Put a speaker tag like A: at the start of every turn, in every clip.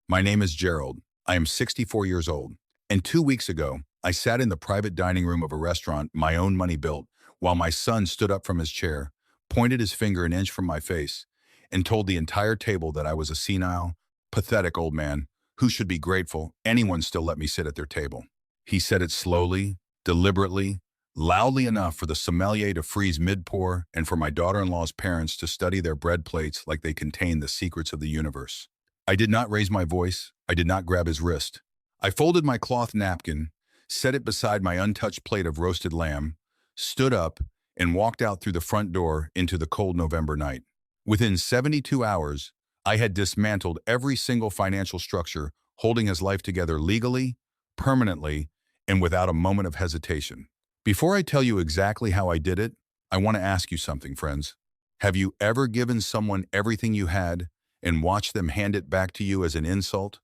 A: My name is Gerald. I am 64 years old. And 2 weeks ago, I sat in the private dining room of a restaurant my own money built while my son stood up from his chair, pointed his finger an inch from my face, and told the entire table that I was a senile, pathetic old man who should be grateful anyone still let me sit at their table. He said it slowly, deliberately, loudly enough for the sommelier to freeze mid-pour and for my daughter-in-law's parents to study their bread plates like they contained the secrets of the universe. I did not raise my voice. I did not grab his wrist. I folded my cloth napkin, set it beside my untouched plate of roasted lamb, stood up, and walked out through the front door into the cold November night. Within 72 hours, I had dismantled every single financial structure holding his life together legally, permanently, and without a moment of hesitation. Before I tell you exactly how I did it, I want to ask you something, friends. Have you ever given someone everything you had and watched them hand it back to you as an insult?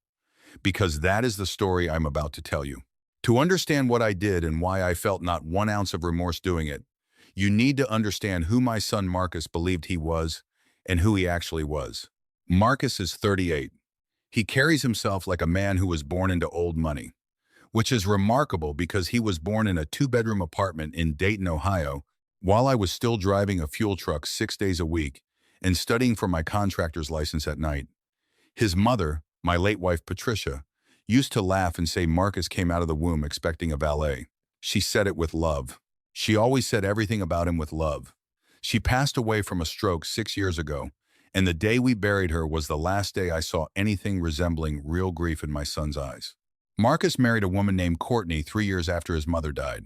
A: Because that is the story I'm about to tell you. To understand what I did and why I felt not 1 ounce of remorse doing it, you need to understand who my son Marcus believed he was and who he actually was. Marcus is 38. He carries himself like a man who was born into old money, which is remarkable because he was born in a 2-bedroom apartment in Dayton, Ohio, while I was still driving a fuel truck 6 days a week and studying for my contractor's license at night. His mother, my late wife Patricia, used to laugh and say Marcus came out of the womb expecting a valet. She said it with love. She always said everything about him with love. She passed away from a stroke 6 years ago, and the day we buried her was the last day I saw anything resembling real grief in my son's eyes. Marcus married a woman named Courtney 3 years after his mother died.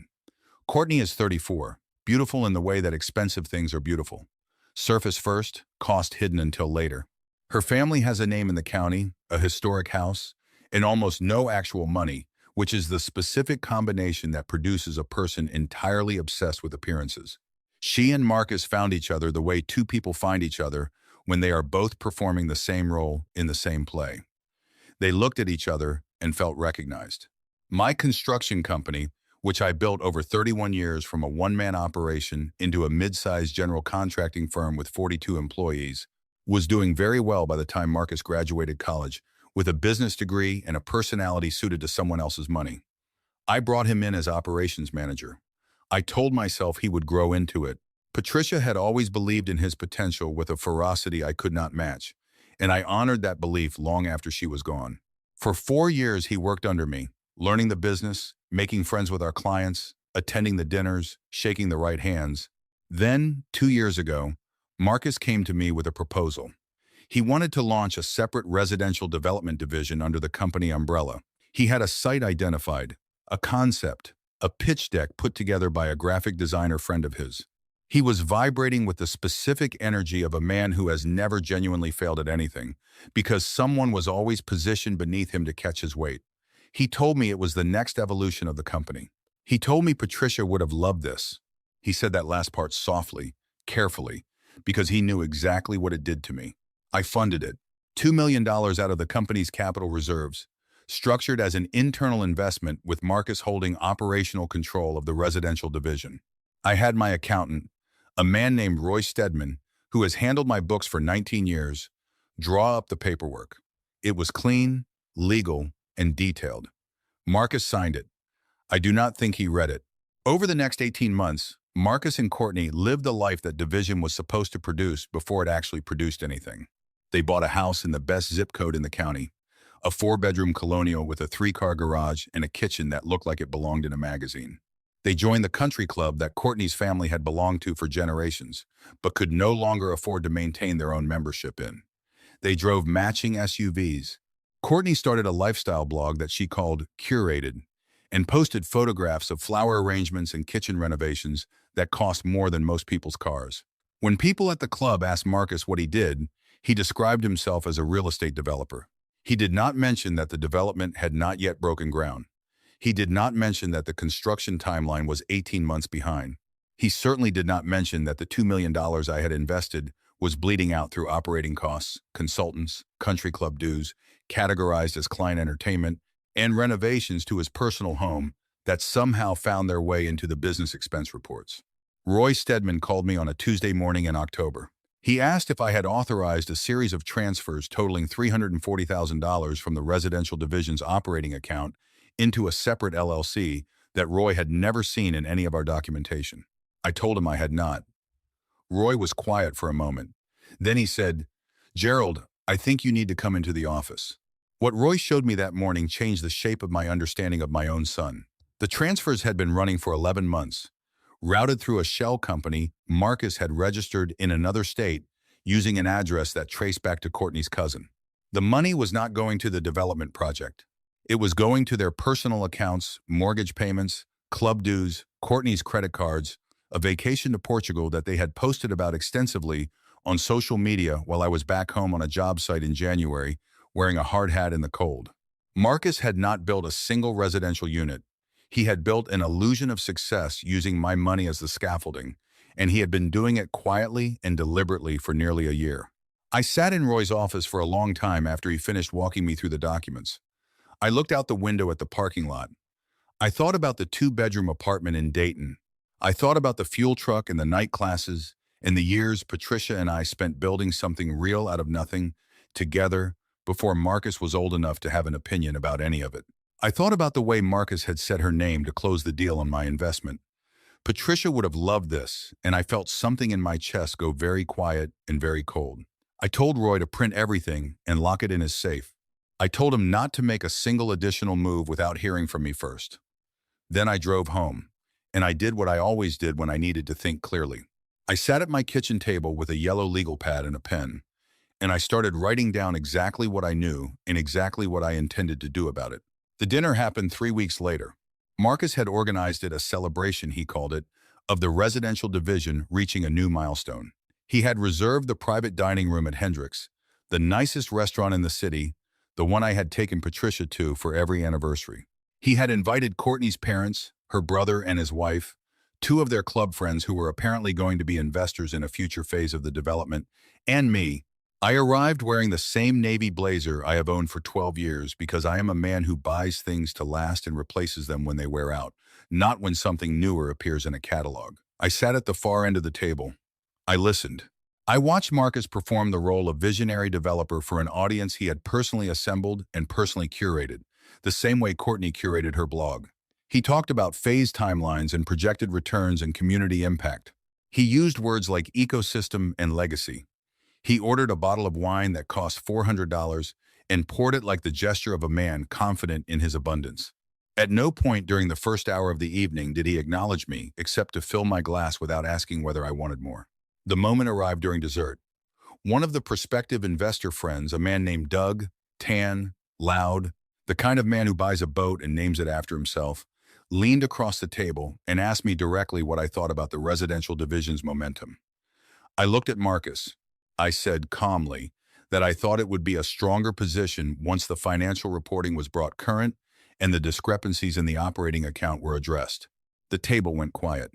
A: Courtney is 34, beautiful in the way that expensive things are beautiful. Surface first, cost hidden until later. Her family has a name in the county, a historic house, and almost no actual money, which is the specific combination that produces a person entirely obsessed with appearances. She and Marcus found each other the way two people find each other when they are both performing the same role in the same play. They looked at each other and felt recognized. My construction company, which I built over 31 years from a one-man operation into a mid-sized general contracting firm with 42 employees, was doing very well by the time Marcus graduated college with a business degree and a personality suited to someone else's money. I brought him in as operations manager. I told myself he would grow into it. Patricia had always believed in his potential with a ferocity I could not match, and I honored that belief long after she was gone. For 4 years, he worked under me, learning the business, making friends with our clients, attending the dinners, shaking the right hands. Then, 2 years ago, Marcus came to me with a proposal. He wanted to launch a separate residential development division under the company umbrella. He had a site identified, a concept, a pitch deck put together by a graphic designer friend of his. He was vibrating with the specific energy of a man who has never genuinely failed at anything, because someone was always positioned beneath him to catch his weight. He told me it was the next evolution of the company. He told me Patricia would have loved this. He said that last part softly, carefully, because he knew exactly what it did to me. I funded it, $2 million out of the company's capital reserves, structured as an internal investment with Marcus holding operational control of the residential division. I had my accountant, a man named Roy Stedman, who has handled my books for 19 years, draw up the paperwork. It was clean, legal, and detailed. Marcus signed it. I do not think he read it. Over the next 18 months, Marcus and Courtney lived the life that division was supposed to produce before it actually produced anything. They bought a house in the best zip code in the county, a 4-bedroom colonial with a 3-car garage and a kitchen that looked like it belonged in a magazine. They joined the country club that Courtney's family had belonged to for generations, but could no longer afford to maintain their own membership in. They drove matching SUVs. Courtney started a lifestyle blog that she called Curated and posted photographs of flower arrangements and kitchen renovations that cost more than most people's cars. When people at the club asked Marcus what he did, he described himself as a real estate developer. He did not mention that the development had not yet broken ground. He did not mention that the construction timeline was 18 months behind. He certainly did not mention that the $2 million I had invested was bleeding out through operating costs, consultants, country club dues, categorized as client entertainment, and renovations to his personal home that somehow found their way into the business expense reports. Roy Stedman called me on a Tuesday morning in October. He asked if I had authorized a series of transfers totaling $340,000 from the residential division's operating account into a separate LLC that Roy had never seen in any of our documentation. I told him I had not. Roy was quiet for a moment. Then he said, "Gerald, I think you need to come into the office." What Roy showed me that morning changed the shape of my understanding of my own son. The transfers had been running for 11 months. Routed through a shell company, Marcus had registered in another state using an address that traced back to Courtney's cousin. The money was not going to the development project. It was going to their personal accounts, mortgage payments, club dues, Courtney's credit cards, a vacation to Portugal that they had posted about extensively on social media while I was back home on a job site in January, wearing a hard hat in the cold. Marcus had not built a single residential unit. He had built an illusion of success using my money as the scaffolding, and he had been doing it quietly and deliberately for nearly a year. I sat in Roy's office for a long time after he finished walking me through the documents. I looked out the window at the parking lot. I thought about the two-bedroom apartment in Dayton. I thought about the fuel truck and the night classes, and the years Patricia and I spent building something real out of nothing together before Marcus was old enough to have an opinion about any of it. I thought about the way Marcus had said her name to close the deal on my investment. Patricia would have loved this, and I felt something in my chest go very quiet and very cold. I told Roy to print everything and lock it in his safe. I told him not to make a single additional move without hearing from me first. Then I drove home, and I did what I always did when I needed to think clearly. I sat at my kitchen table with a yellow legal pad and a pen, and I started writing down exactly what I knew and exactly what I intended to do about it. The dinner happened 3 weeks later. Marcus had organized it a celebration, he called it, of the residential division reaching a new milestone. He had reserved the private dining room at Hendrick's, the nicest restaurant in the city, the one I had taken Patricia to for every anniversary. He had invited Courtney's parents, her brother and his wife, two of their club friends who were apparently going to be investors in a future phase of the development, and me. I arrived wearing the same navy blazer I have owned for 12 years because I am a man who buys things to last and replaces them when they wear out, not when something newer appears in a catalog. I sat at the far end of the table. I listened. I watched Marcus perform the role of visionary developer for an audience he had personally assembled and personally curated, the same way Courtney curated her blog. He talked about phase timelines and projected returns and community impact. He used words like ecosystem and legacy. He ordered a bottle of wine that cost $400 and poured it like the gesture of a man confident in his abundance. At no point during the first hour of the evening did he acknowledge me except to fill my glass without asking whether I wanted more. The moment arrived during dessert. One of the prospective investor friends, a man named Doug, tan, loud, the kind of man who buys a boat and names it after himself, leaned across the table and asked me directly what I thought about the residential division's momentum. I looked at Marcus. I said calmly that I thought it would be a stronger position once the financial reporting was brought current and the discrepancies in the operating account were addressed. The table went quiet.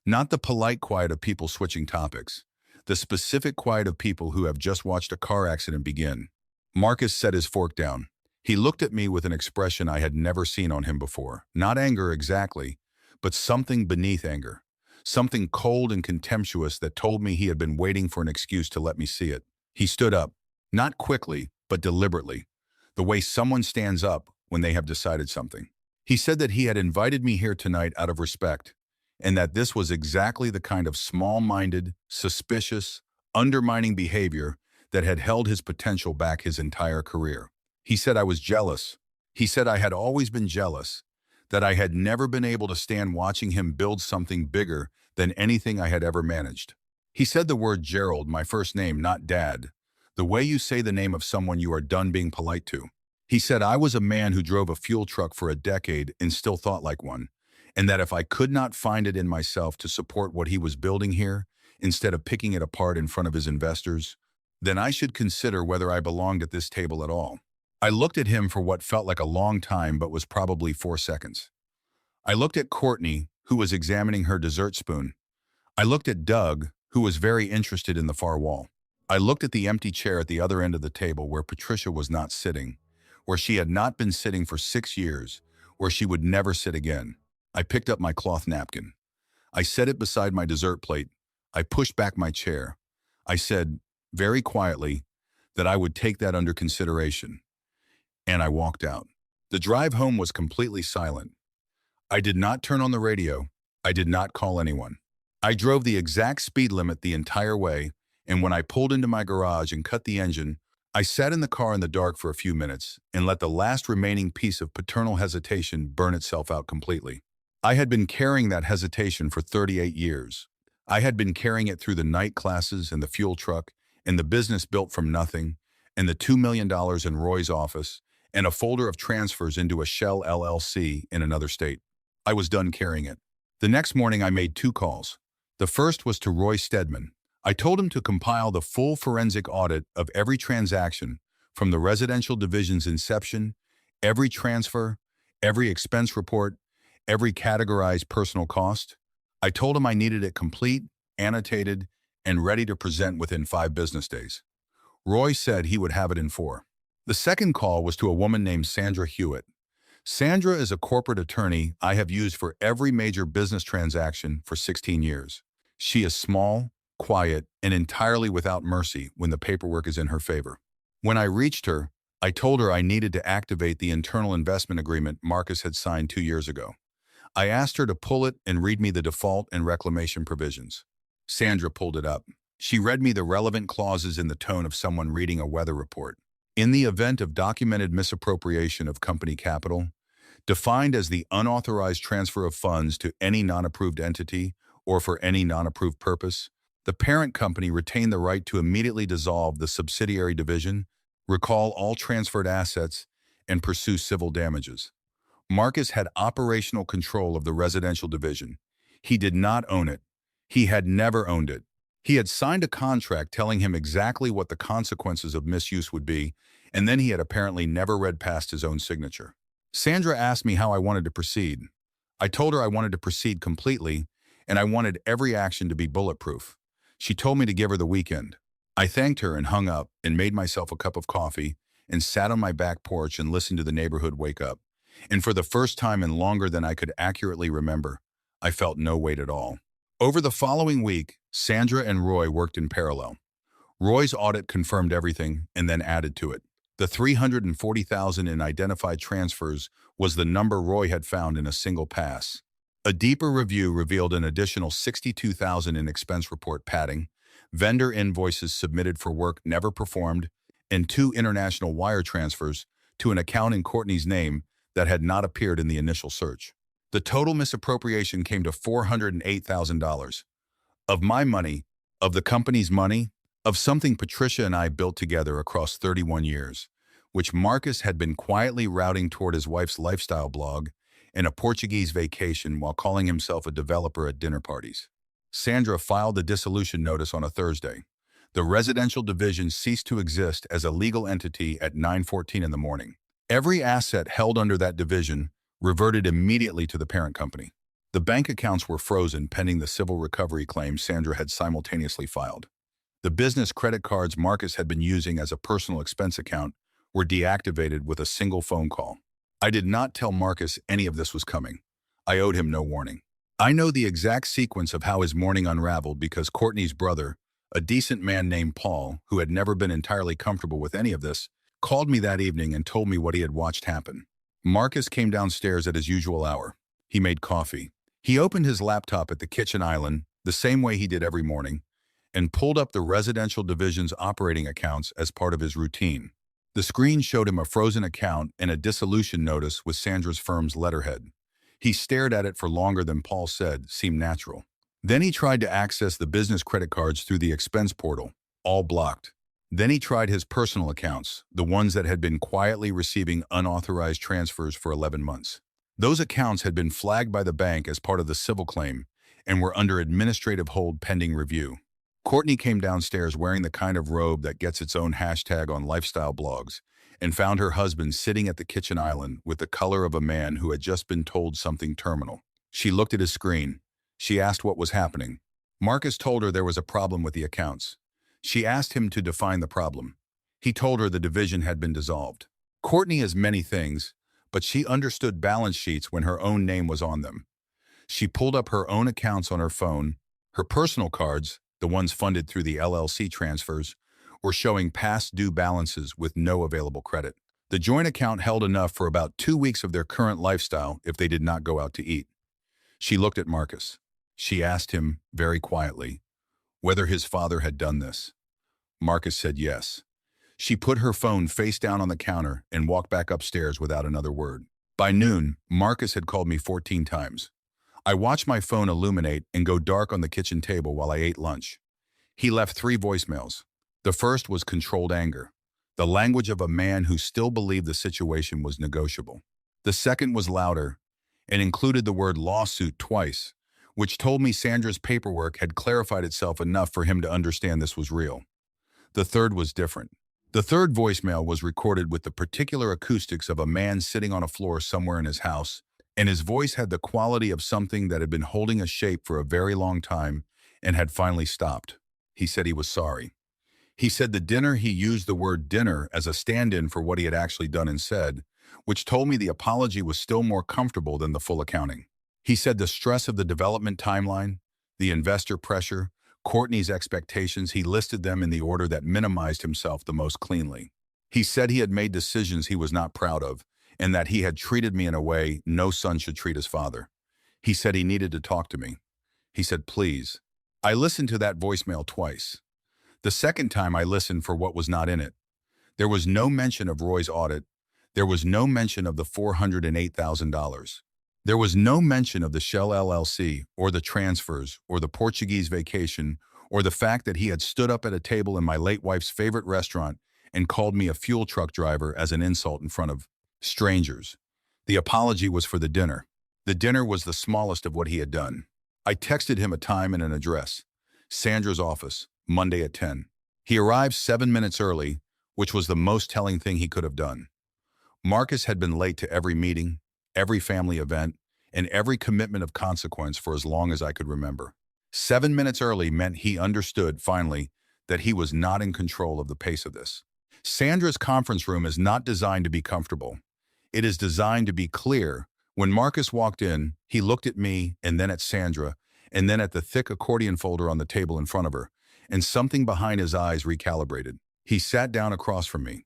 A: Not the polite quiet of people switching topics, the specific quiet of people who have just watched a car accident begin. Marcus set his fork down. He looked at me with an expression I had never seen on him before. Not anger exactly, but something beneath anger. Something cold and contemptuous that told me he had been waiting for an excuse to let me see it. He stood up, not quickly, but deliberately, the way someone stands up when they have decided something. He said that he had invited me here tonight out of respect, and that this was exactly the kind of small-minded, suspicious, undermining behavior that had held his potential back his entire career. He said I was jealous. He said I had always been jealous, that I had never been able to stand watching him build something bigger than anything I had ever managed. He said the word Gerald, my first name, not Dad, the way you say the name of someone you are done being polite to. He said I was a man who drove a fuel truck for a decade and still thought like one, and that if I could not find it in myself to support what he was building here, instead of picking it apart in front of his investors, then I should consider whether I belonged at this table at all. I looked at him for what felt like a long time but was probably 4 seconds. I looked at Courtney, who was examining her dessert spoon. I looked at Doug, who was very interested in the far wall. I looked at the empty chair at the other end of the table where Patricia was not sitting, where she had not been sitting for 6 years, where she would never sit again. I picked up my cloth napkin. I set it beside my dessert plate. I pushed back my chair. I said, very quietly, that I would take that under consideration, and I walked out. The drive home was completely silent. I did not turn on the radio. I did not call anyone. I drove the exact speed limit the entire way, and when I pulled into my garage and cut the engine, I sat in the car in the dark for a few minutes and let the last remaining piece of paternal hesitation burn itself out completely. I had been carrying that hesitation for 38 years. I had been carrying it through the night classes and the fuel truck and the business built from nothing and the $2 million in Roy's office and a folder of transfers into a Shell LLC in another state. I was done carrying it. The next morning I made 2 calls. The first was to Roy Stedman. I told him to compile the full forensic audit of every transaction from the residential division's inception, every transfer, every expense report, every categorized personal cost. I told him I needed it complete, annotated, and ready to present within 5 business days. Roy said he would have it in 4. The second call was to a woman named Sandra Hewitt. Sandra is a corporate attorney I have used for every major business transaction for 16 years. She is small, quiet, and entirely without mercy when the paperwork is in her favor. When I reached her, I told her I needed to activate the internal investment agreement Marcus had signed 2 years ago. I asked her to pull it and read me the default and reclamation provisions. Sandra pulled it up. She read me the relevant clauses in the tone of someone reading a weather report. In the event of documented misappropriation of company capital, defined as the unauthorized transfer of funds to any non-approved entity or for any non-approved purpose, the parent company retained the right to immediately dissolve the subsidiary division, recall all transferred assets, and pursue civil damages. Marcus had operational control of the residential division. He did not own it. He had never owned it. He had signed a contract telling him exactly what the consequences of misuse would be, and then he had apparently never read past his own signature. Sandra asked me how I wanted to proceed. I told her I wanted to proceed completely, and I wanted every action to be bulletproof. She told me to give her the weekend. I thanked her and hung up and made myself a cup of coffee and sat on my back porch and listened to the neighborhood wake up. And for the first time in longer than I could accurately remember, I felt no weight at all. Over the following week, Sandra and Roy worked in parallel. Roy's audit confirmed everything and then added to it. The $340,000 in identified transfers was the number Roy had found in a single pass. A deeper review revealed an additional $62,000 in expense report padding, vendor invoices submitted for work never performed, and 2 international wire transfers to an account in Courtney's name that had not appeared in the initial search. The total misappropriation came to $408,000. Of my money, of the company's money, of something Patricia and I built together across 31 years, which Marcus had been quietly routing toward his wife's lifestyle blog and a Portuguese vacation while calling himself a developer at dinner parties. Sandra filed the dissolution notice on a Thursday. The residential division ceased to exist as a legal entity at 9:14 in the morning. Every asset held under that division reverted immediately to the parent company. The bank accounts were frozen pending the civil recovery claim Sandra had simultaneously filed. The business credit cards Marcus had been using as a personal expense account were deactivated with a single phone call. I did not tell Marcus any of this was coming. I owed him no warning. I know the exact sequence of how his morning unraveled because Courtney's brother, a decent man named Paul, who had never been entirely comfortable with any of this, called me that evening and told me what he had watched happen. Marcus came downstairs at his usual hour. He made coffee. He opened his laptop at the kitchen island, the same way he did every morning, and pulled up the residential division's operating accounts as part of his routine. The screen showed him a frozen account and a dissolution notice with Sandra's firm's letterhead. He stared at it for longer than Paul said seemed natural. Then he tried to access the business credit cards through the expense portal, all blocked. Then he tried his personal accounts, the ones that had been quietly receiving unauthorized transfers for 11 months. Those accounts had been flagged by the bank as part of the civil claim and were under administrative hold pending review. Courtney came downstairs wearing the kind of robe that gets its own hashtag on lifestyle blogs and found her husband sitting at the kitchen island with the color of a man who had just been told something terminal. She looked at his screen. She asked what was happening. Marcus told her there was a problem with the accounts. She asked him to define the problem. He told her the division had been dissolved. Courtney is many things, but she understood balance sheets when her own name was on them. She pulled up her own accounts on her phone, her personal cards, the ones funded through the LLC transfers, were showing past due balances with no available credit. The joint account held enough for about 2 weeks of their current lifestyle if they did not go out to eat. She looked at Marcus. She asked him, very quietly, whether his father had done this. Marcus said yes. She put her phone face down on the counter and walked back upstairs without another word. By noon, Marcus had called me 14 times. I watched my phone illuminate and go dark on the kitchen table while I ate lunch. He left 3 voicemails. The first was controlled anger, the language of a man who still believed the situation was negotiable. The second was louder and included the word lawsuit twice, which told me Sandra's paperwork had clarified itself enough for him to understand this was real. The third was different. The third voicemail was recorded with the particular acoustics of a man sitting on a floor somewhere in his house, and his voice had the quality of something that had been holding a shape for a very long time and had finally stopped. He said he was sorry. He said he used the word dinner as a stand-in for what he had actually done and said, which told me the apology was still more comfortable than the full accounting. He said the stress of the development timeline, the investor pressure, Courtney's expectations, he listed them in the order that minimized himself the most cleanly. He said he had made decisions he was not proud of, and that he had treated me in a way no son should treat his father. He said he needed to talk to me. He said, please. I listened to that voicemail twice. The second time I listened for what was not in it. There was no mention of Roy's audit. There was no mention of the $408,000. There was no mention of the Shell LLC or the transfers or the Portuguese vacation or the fact that he had stood up at a table in my late wife's favorite restaurant and called me a fuel truck driver as an insult in front of strangers. The apology was for the dinner. The dinner was the smallest of what he had done. I texted him a time and an address. Sandra's office, Monday at 10. He arrived 7 minutes early, which was the most telling thing he could have done. Marcus had been late to every meeting, every family event, and every commitment of consequence for as long as I could remember. 7 minutes early meant he understood, finally, that he was not in control of the pace of this. Sandra's conference room is not designed to be comfortable. It is designed to be clear. When Marcus walked in, he looked at me and then at Sandra, and then at the thick accordion folder on the table in front of her, and something behind his eyes recalibrated. He sat down across from me.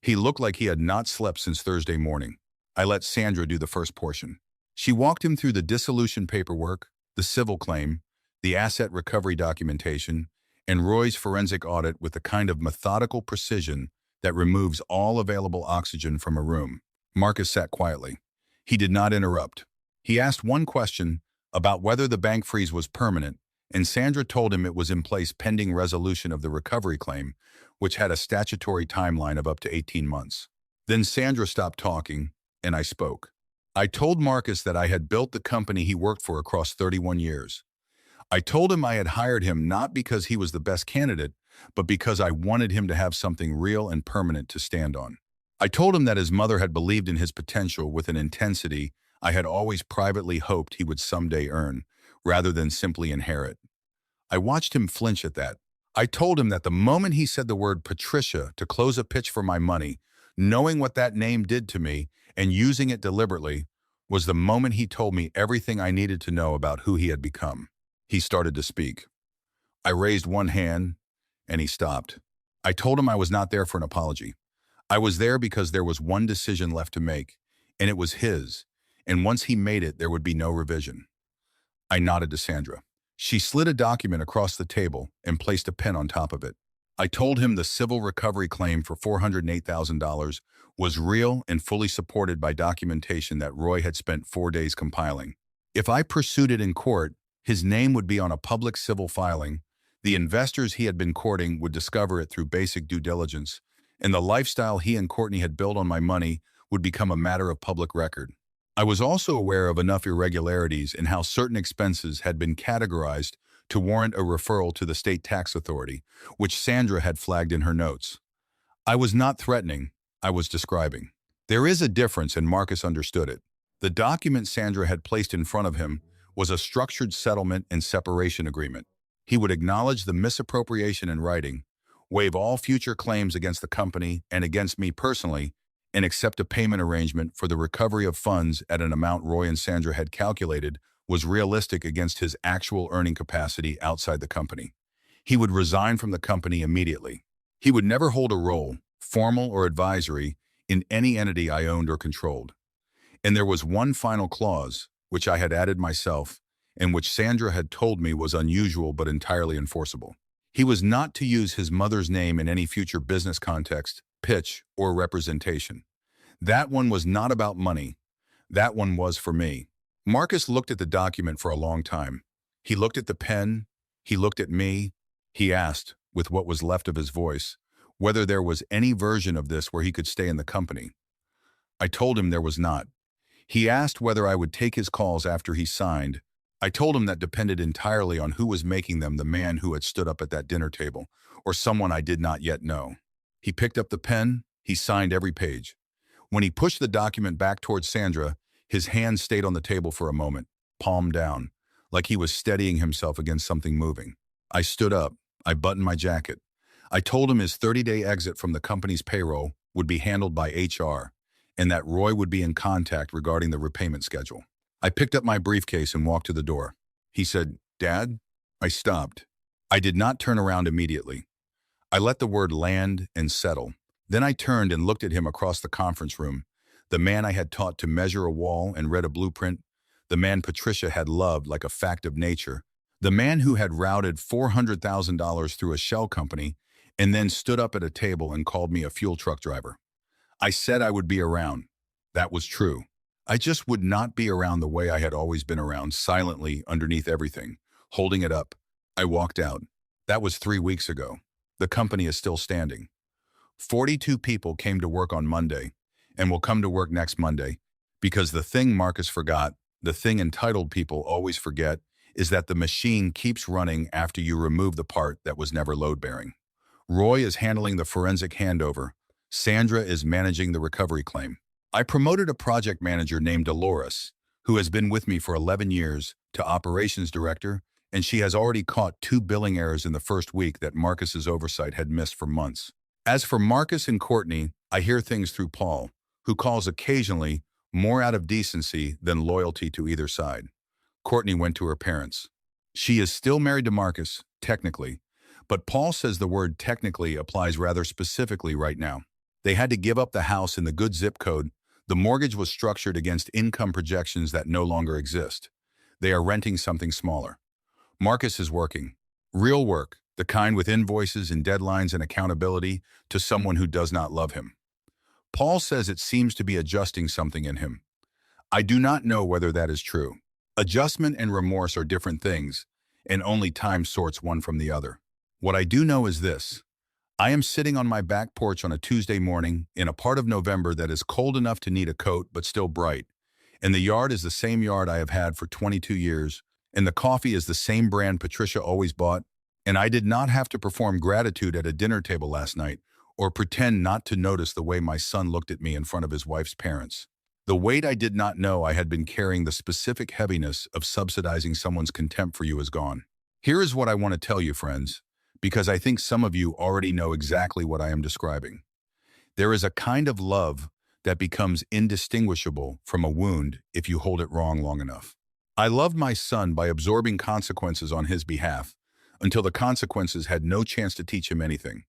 A: He looked like he had not slept since Thursday morning. I let Sandra do the first portion. She walked him through the dissolution paperwork, the civil claim, the asset recovery documentation, and Roy's forensic audit with the kind of methodical precision that removes all available oxygen from a room. Marcus sat quietly. He did not interrupt. He asked one question about whether the bank freeze was permanent, and Sandra told him it was in place pending resolution of the recovery claim, which had a statutory timeline of up to 18 months. Then Sandra stopped talking, and I spoke. I told Marcus that I had built the company he worked for across 31 years. I told him I had hired him not because he was the best candidate, but because I wanted him to have something real and permanent to stand on. I told him that his mother had believed in his potential with an intensity I had always privately hoped he would someday earn, rather than simply inherit. I watched him flinch at that. I told him that the moment he said the word Patricia to close a pitch for my money, knowing what that name did to me and using it deliberately, was the moment he told me everything I needed to know about who he had become. He started to speak. I raised one hand, and he stopped. I told him I was not there for an apology. I was there because there was one decision left to make, and it was his, and once he made it, there would be no revision. I nodded to Sandra. She slid a document across the table and placed a pen on top of it. I told him the civil recovery claim for $408,000 was real and fully supported by documentation that Roy had spent 4 days compiling. If I pursued it in court, his name would be on a public civil filing, the investors he had been courting would discover it through basic due diligence, and the lifestyle he and Courtney had built on my money would become a matter of public record. I was also aware of enough irregularities in how certain expenses had been categorized to warrant a referral to the state tax authority, which Sandra had flagged in her notes. I was not threatening, I was describing. There is a difference, and Marcus understood it. The document Sandra had placed in front of him was a structured settlement and separation agreement. He would acknowledge the misappropriation in writing, waive all future claims against the company and against me personally, and accept a payment arrangement for the recovery of funds at an amount Roy and Sandra had calculated was realistic against his actual earning capacity outside the company. He would resign from the company immediately. He would never hold a role, formal or advisory, in any entity I owned or controlled. And there was one final clause, which I had added myself, and which Sandra had told me was unusual but entirely enforceable. He was not to use his mother's name in any future business context, pitch, or representation. That one was not about money. That one was for me. Marcus looked at the document for a long time. He looked at the pen. He looked at me. He asked, with what was left of his voice, whether there was any version of this where he could stay in the company. I told him there was not. He asked whether I would take his calls after he signed. I told him that depended entirely on who was making them, the man who had stood up at that dinner table, or someone I did not yet know. He picked up the pen. He signed every page. When he pushed the document back towards Sandra, his hand stayed on the table for a moment, palm down, like he was steadying himself against something moving. I stood up. I buttoned my jacket. I told him his 30-day exit from the company's payroll would be handled by HR, and that Roy would be in contact regarding the repayment schedule. I picked up my briefcase and walked to the door. He said, "Dad?" I stopped. I did not turn around immediately. I let the word land and settle. Then I turned and looked at him across the conference room, the man I had taught to measure a wall and read a blueprint, the man Patricia had loved like a fact of nature, the man who had routed $400,000 through a shell company and then stood up at a table and called me a fuel truck driver. I said I would be around. That was true. I just would not be around the way I had always been around, silently underneath everything, holding it up. I walked out. That was 3 weeks ago. The company is still standing. 42 people came to work on Monday and will come to work next Monday because the thing Marcus forgot, the thing entitled people always forget, is that the machine keeps running after you remove the part that was never load-bearing. Roy is handling the forensic handover. Sandra is managing the recovery claim. I promoted a project manager named Dolores, who has been with me for 11 years, to operations director, and she has already caught 2 billing errors in the first week that Marcus's oversight had missed for months. As for Marcus and Courtney, I hear things through Paul, who calls occasionally, more out of decency than loyalty to either side. Courtney went to her parents. She is still married to Marcus, technically, but Paul says the word technically applies rather specifically right now. They had to give up the house in the good zip code. The mortgage was structured against income projections that no longer exist. They are renting something smaller. Marcus is working. Real work, the kind with invoices and deadlines and accountability to someone who does not love him. Paul says it seems to be adjusting something in him. I do not know whether that is true. Adjustment and remorse are different things, and only time sorts one from the other. What I do know is this. I am sitting on my back porch on a Tuesday morning in a part of November that is cold enough to need a coat but still bright, and the yard is the same yard I have had for 22 years, and the coffee is the same brand Patricia always bought, and I did not have to perform gratitude at a dinner table last night or pretend not to notice the way my son looked at me in front of his wife's parents. The weight I did not know I had been carrying, the specific heaviness of subsidizing someone's contempt for you, is gone. Here is what I want to tell you, friends, because I think some of you already know exactly what I am describing. There is a kind of love that becomes indistinguishable from a wound if you hold it wrong long enough. I loved my son by absorbing consequences on his behalf until the consequences had no chance to teach him anything.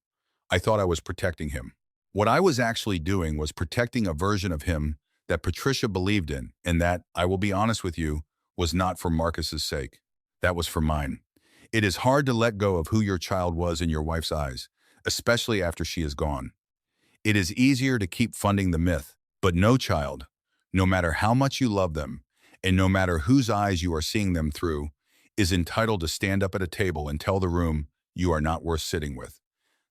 A: I thought I was protecting him. What I was actually doing was protecting a version of him that Patricia believed in, and that, I will be honest with you, was not for Marcus's sake. That was for mine. It is hard to let go of who your child was in your wife's eyes, especially after she is gone. It is easier to keep funding the myth, but no child, no matter how much you love them, and no matter whose eyes you are seeing them through, is entitled to stand up at a table and tell the room you are not worth sitting with.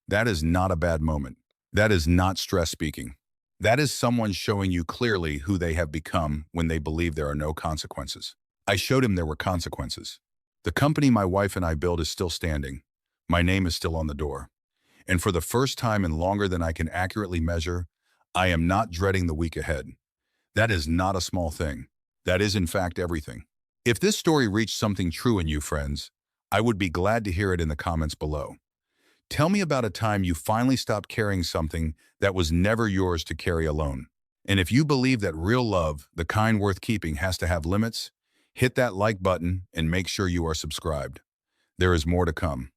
A: That is not a bad moment. That is not stress speaking. That is someone showing you clearly who they have become when they believe there are no consequences. I showed him there were consequences. The company my wife and I built is still standing. My name is still on the door. And for the first time in longer than I can accurately measure, I am not dreading the week ahead. That is not a small thing. That is, in fact, everything. If this story reached something true in you, friends, I would be glad to hear it in the comments below. Tell me about a time you finally stopped carrying something that was never yours to carry alone. And if you believe that real love, the kind worth keeping, has to have limits, hit that like button and make sure you are subscribed. There is more to come.